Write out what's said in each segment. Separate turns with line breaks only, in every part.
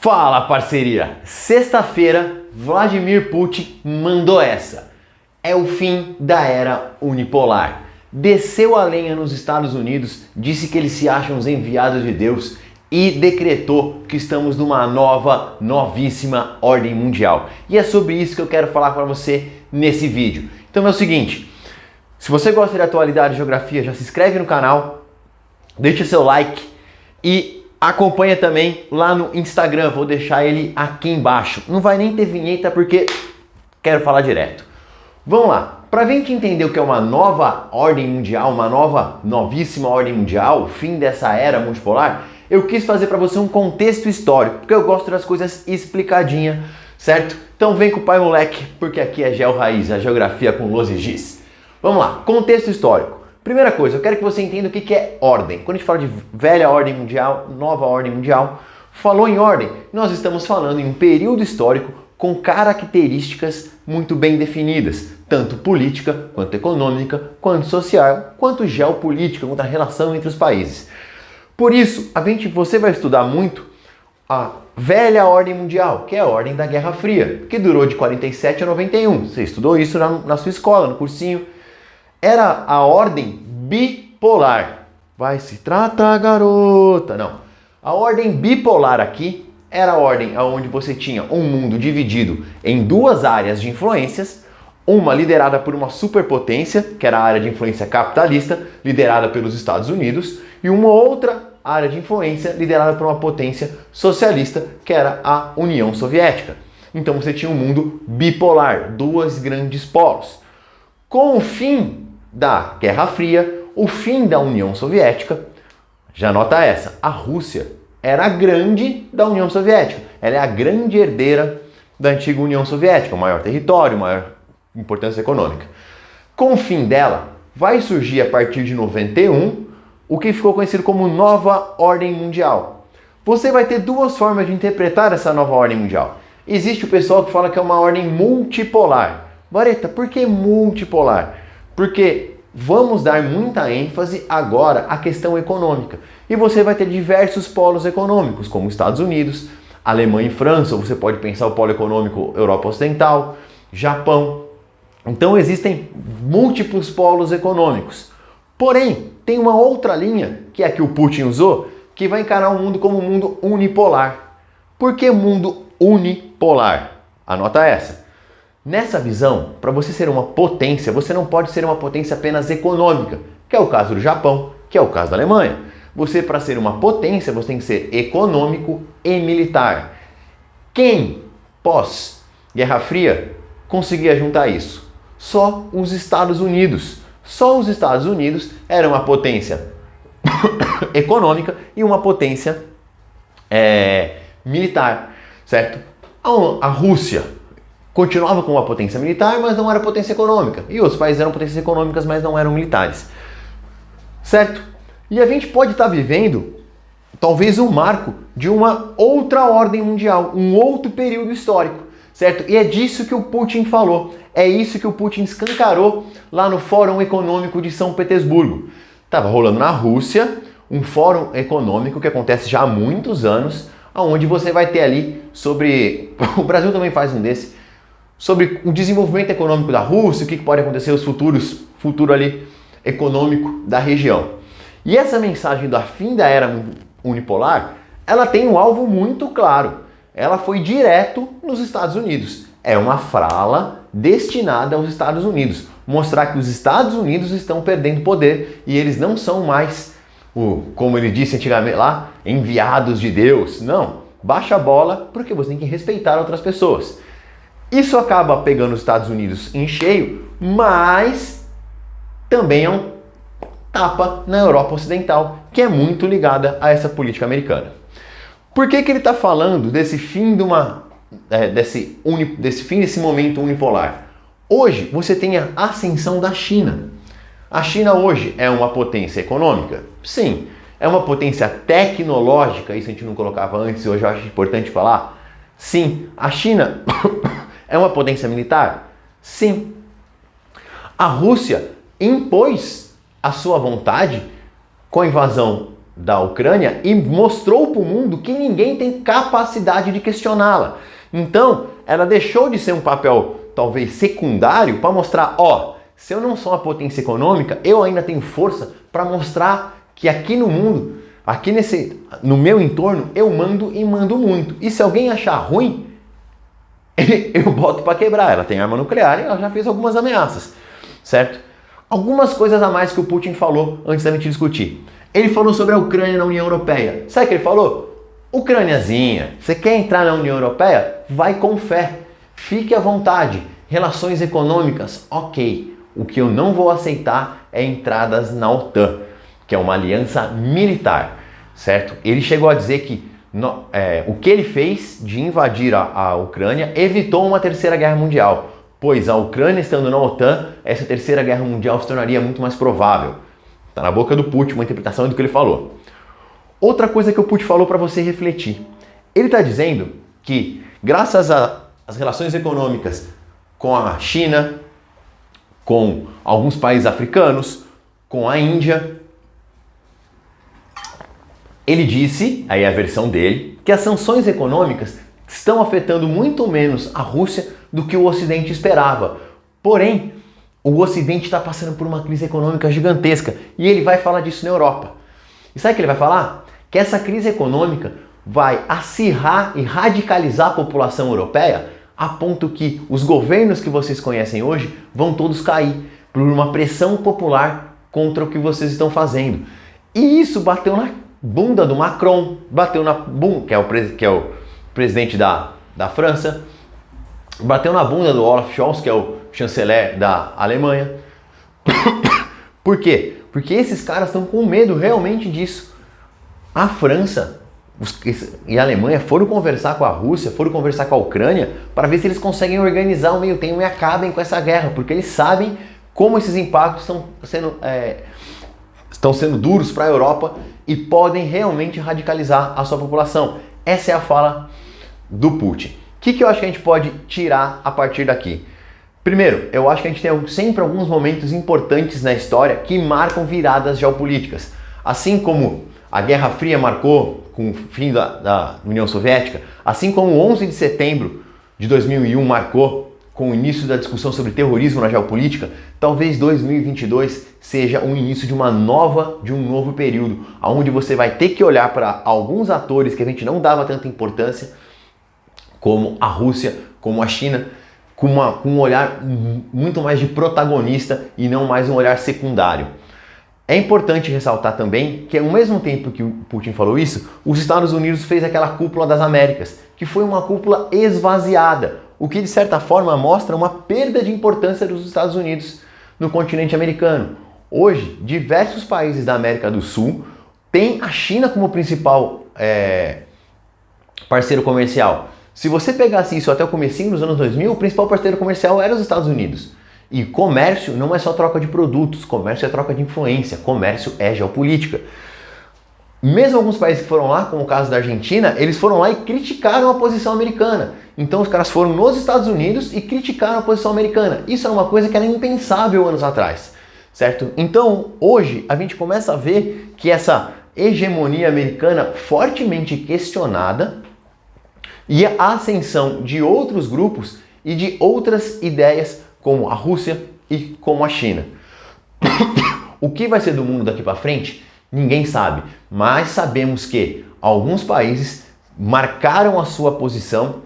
Fala, parceria! Sexta-feira, Vladimir Putin mandou essa. É o fim da era unipolar. Desceu a lenha nos Estados Unidos, disse que eles se acham os enviados de Deus e decretou que estamos numa novíssima ordem mundial. E é sobre isso que eu quero falar para você nesse vídeo. Então é o seguinte, se você gosta de atualidade e geografia, já se inscreve no canal, deixa seu like e acompanha também lá no Instagram, vou deixar ele aqui embaixo. Não vai nem ter vinheta porque quero falar direto. Vamos lá, para a gente entender o que é uma nova ordem mundial, novíssima ordem mundial, o fim dessa era multipolar, eu quis fazer para você um contexto histórico, porque eu gosto das coisas explicadinhas, certo? Então vem com o pai moleque, porque aqui é Geo Raiz, a geografia com los e giz. Vamos lá, contexto histórico. Primeira coisa, eu quero que você entenda o que é ordem. Quando a gente fala de velha ordem mundial, nova ordem mundial, falou em ordem, nós estamos falando em um período histórico com características muito bem definidas, tanto política, quanto econômica, quanto social, quanto geopolítica, quanto a relação entre os países. Por isso, você vai estudar muito a velha ordem mundial, que é a ordem da Guerra Fria, que durou de 47 a 91. Você estudou isso na sua escola, no cursinho. Era a ordem bipolar. Vai se tratar, garota. Não. A ordem bipolar aqui era a ordem onde você tinha um mundo dividido em duas áreas de influências, uma liderada por uma superpotência, que era a área de influência capitalista, liderada pelos Estados Unidos, e uma outra área de influência liderada por uma potência socialista, que era a União Soviética. Então você tinha um mundo bipolar, dois grandes polos. Com o fim da Guerra Fria, o fim da União Soviética, já nota essa, a Rússia era a grande da União Soviética, ela é a grande herdeira da antiga União Soviética, o maior território, maior importância econômica. Com o fim dela, vai surgir a partir de 91 o que ficou conhecido como Nova Ordem Mundial. Você vai ter duas formas de interpretar essa Nova Ordem Mundial. Existe o pessoal que fala que é uma ordem multipolar. Vareta, por que multipolar? Porque vamos dar muita ênfase agora à questão econômica. E você vai ter diversos polos econômicos, como Estados Unidos, Alemanha e França, ou você pode pensar o polo econômico Europa Ocidental, Japão. Então existem múltiplos polos econômicos. Porém, tem uma outra linha, que é a que o Putin usou, que vai encarar o mundo como um mundo unipolar. Por que mundo unipolar? Anota essa. Nessa visão, para você ser uma potência, você não pode ser uma potência apenas econômica, que é o caso do Japão, que é o caso da Alemanha. Você, para ser uma potência, você tem que ser econômico e militar. Quem, pós-Guerra Fria, conseguia juntar isso? Só os Estados Unidos. Só os Estados Unidos eram uma potência econômica e uma potência militar, certo? A Rússia continuava com uma potência militar, mas não era potência econômica. E outros países eram potências econômicas, mas não eram militares. Certo? E a gente pode estar vivendo, talvez, um marco de uma outra ordem mundial, um outro período histórico. Certo? E é disso que o Putin falou. É isso que o Putin escancarou lá no Fórum Econômico de São Petersburgo. Estava rolando na Rússia um fórum econômico que acontece já há muitos anos, onde você vai ter ali sobre... O Brasil também faz um desse. Sobre o desenvolvimento econômico da Rússia, o que pode acontecer, os futuro ali econômico da região. E essa mensagem do fim da era unipolar, ela tem um alvo muito claro. Ela foi direto nos Estados Unidos. É uma fala destinada aos Estados Unidos. Mostrar que os Estados Unidos estão perdendo poder e eles não são mais, como ele disse antigamente lá, enviados de Deus. Não, baixa a bola porque você tem que respeitar outras pessoas. Isso acaba pegando os Estados Unidos em cheio, mas também é um tapa na Europa Ocidental, que é muito ligada a essa política americana. Por que ele está falando desse fim desse momento unipolar? Hoje você tem a ascensão da China. A China hoje é uma potência econômica? Sim. É uma potência tecnológica? Isso a gente não colocava antes, hoje eu acho importante falar. Sim. A China é uma potência militar? Sim. A Rússia impôs a sua vontade com a invasão da Ucrânia e mostrou para o mundo que ninguém tem capacidade de questioná-la. Então, ela deixou de ser um papel talvez secundário para mostrar, ó, se eu não sou uma potência econômica, eu ainda tenho força para mostrar que aqui no mundo, no meu entorno, eu mando e mando muito. E se alguém achar ruim, eu boto para quebrar. Ela tem arma nuclear e ela já fez algumas ameaças, certo? Algumas coisas a mais que o Putin falou antes da gente discutir. Ele falou sobre a Ucrânia na União Europeia. Sabe o que ele falou? Ucrâniazinha, você quer entrar na União Europeia? Vai com fé. Fique à vontade. Relações econômicas, ok. O que eu não vou aceitar é entradas na OTAN, que é uma aliança militar, certo? Ele chegou a dizer que o que ele fez de invadir a Ucrânia evitou uma terceira guerra mundial, pois a Ucrânia estando na OTAN, essa terceira guerra mundial se tornaria muito mais provável. Está na boca do Putin uma interpretação do que ele falou. Outra coisa que o Putin falou para você refletir. Ele está dizendo que, graças às relações econômicas com a China, com alguns países africanos, com a Índia, ele disse, aí é a versão dele, que as sanções econômicas estão afetando muito menos a Rússia do que o Ocidente esperava. Porém, o Ocidente está passando por uma crise econômica gigantesca e ele vai falar disso na Europa. E sabe o que ele vai falar? Que essa crise econômica vai acirrar e radicalizar a população europeia a ponto que os governos que vocês conhecem hoje vão todos cair por uma pressão popular contra o que vocês estão fazendo. E isso bateu na bunda do Macron, bateu na bunda, que é o presidente da França, bateu na bunda do Olaf Scholz, que é o chanceler da Alemanha. Por quê? Porque esses caras estão com medo realmente disso. A França e a Alemanha foram conversar com a Rússia, foram conversar com a Ucrânia para ver se eles conseguem organizar o meio termo e acabem com essa guerra, porque eles sabem como esses impactos estão sendo duros para a Europa e podem realmente radicalizar a sua população. Essa é a fala do Putin. O que eu acho que a gente pode tirar a partir daqui? Primeiro, eu acho que a gente tem sempre alguns momentos importantes na história que marcam viradas geopolíticas. Assim como a Guerra Fria marcou com o fim da União Soviética, assim como o 11 de setembro de 2001 marcou com o início da discussão sobre terrorismo na geopolítica, talvez 2022 seja o início de um novo período, onde você vai ter que olhar para alguns atores que a gente não dava tanta importância, como a Rússia, como a China, com um olhar muito mais de protagonista e não mais um olhar secundário. É importante ressaltar também que, ao mesmo tempo que o Putin falou isso, os Estados Unidos fez aquela cúpula das Américas, que foi uma cúpula esvaziada, o que de certa forma mostra uma perda de importância dos Estados Unidos no continente americano. Hoje, diversos países da América do Sul têm a China como principal parceiro comercial. Se você pegasse isso até o comecinho dos anos 2000, o principal parceiro comercial era os Estados Unidos. E comércio não é só troca de produtos, comércio é troca de influência, comércio é geopolítica. Mesmo alguns países que foram lá, como o caso da Argentina, eles foram lá e criticaram a posição americana. Então os caras foram nos Estados Unidos e criticaram a posição americana. Isso era uma coisa que era impensável anos atrás, certo? Então hoje a gente começa a ver que essa hegemonia americana fortemente questionada e a ascensão de outros grupos e de outras ideias como a Rússia e como a China. O que vai ser do mundo daqui para frente? Ninguém sabe, mas sabemos que alguns países marcaram a sua posição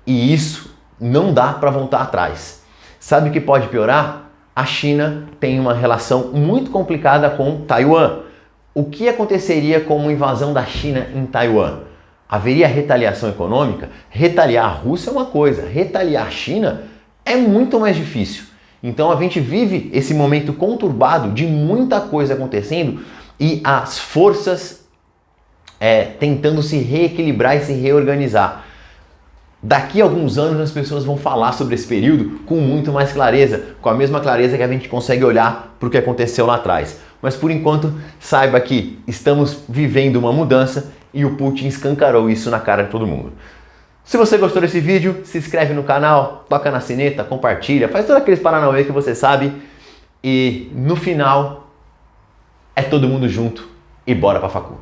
e isso não dá para voltar atrás. Sabe o que pode piorar? A China tem uma relação muito complicada com Taiwan. O que aconteceria com uma invasão da China em Taiwan? Haveria retaliação econômica? Retaliar a Rússia é uma coisa, retaliar a China é muito mais difícil. Então a gente vive esse momento conturbado de muita coisa acontecendo e as forças tentando se reequilibrar e se reorganizar. Daqui a alguns anos as pessoas vão falar sobre esse período com muito mais clareza, com a mesma clareza que a gente consegue olhar para o que aconteceu lá atrás. Mas por enquanto, saiba que estamos vivendo uma mudança e o Putin escancarou isso na cara de todo mundo. Se você gostou desse vídeo, se inscreve no canal, toca na sineta, compartilha, faz todos aqueles paranauê que você sabe e no final é todo mundo junto e bora pra facu.